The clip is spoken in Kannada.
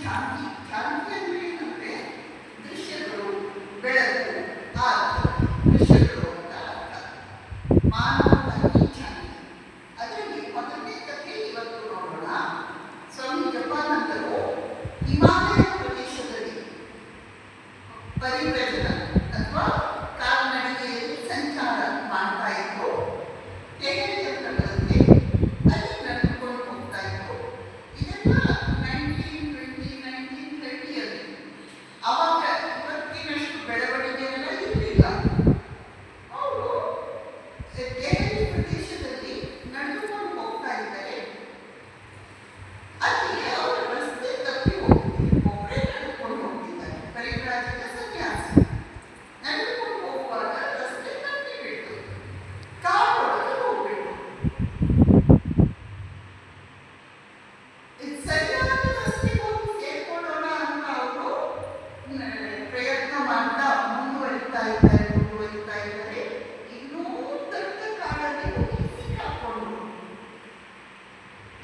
ಖ್ಯಾತಿ. ಖ್ಯಾತಿ ಅಂದ್ರೆ ಏನಂದ್ರೆ ದೃಶ್ಯಗಳು, ಬೆಳಕು, ಆರ್ಟ್, ದೃಶ್ಯಗಳು ಅಂತ ಅರ್ಥ. ಮಾನವನ ಇಚ್ಛಾಂತಿ. ಅದರಲ್ಲಿ ಮೊದಲನೇ ಕಥೆ ಇವತ್ತು ನೋಡೋಣ. ಸ್ವಾಮಿ ಜಪಾನಂದರು ಹಿಮಾಲಯ ಪ್ರದೇಶದಲ್ಲಿ ಪರಿವ್ರಜನ ಅಥವಾ ಕಾಲ್ನಡಿಗೆಯಲ್ಲಿ ಸಂಚಾರ ಮಾಡ್ತಾ ಇದ್ರು. ಹೇಗೆ ಅಂತ ಬರುತ್ತೆ, ಅಲ್ಲಿ ನಡೆದುಕೊಂಡು ಹೋಗ್ತಾ ಇದ್ರು. ಇದೆಲ್ಲ 1930 ಅವಾಗ ಇವತ್ತಿನಷ್ಟು ಬೆಳವಣಿಗೆ ಎಲ್ಲ ಇರಲಿಲ್ಲ. ಅವರು ದೆಹಲಿ ಪ್ರದೇಶದಲ್ಲಿ ನಡೆದುಕೊಂಡು ಹೋಗ್ತಾ ಇದ್ದಾರೆ. ಅಲ್ಲಿ ಅವರ ರಸ್ತೆ ತಪ್ಪಿ ಹೋಗ್ತಿದೆ. ಒಬ್ಬರೇ ನಡೆದುಕೊಂಡು ಹೋಗ್ತಿದ್ದಾರೆ. ಪರಿವ್ರಾಜಕ ಸನ್ಯಾಸಿ ನಡೆದುಕೊಂಡು ಹೋಗುವಾಗ ರಸ್ತೆ ತಪ್ಪಿ ಬಿಟ್ಟು ಕಾಡೊಳಗೆ ಹೋಗ್ಬಿಟ್ಟು ಸರಿಯಾದ ರಸ್ತೆಗೆ ಹೋಗಿ ಸೇರ್ಕೊಳ್ಳೋಣ ಅಂತ ಅವರು ಪ್ರಯತ್ನ ಮಾಡ್ತಾ ಮುಂದುವರಿತಾ ಇದ್ದಾರೆ.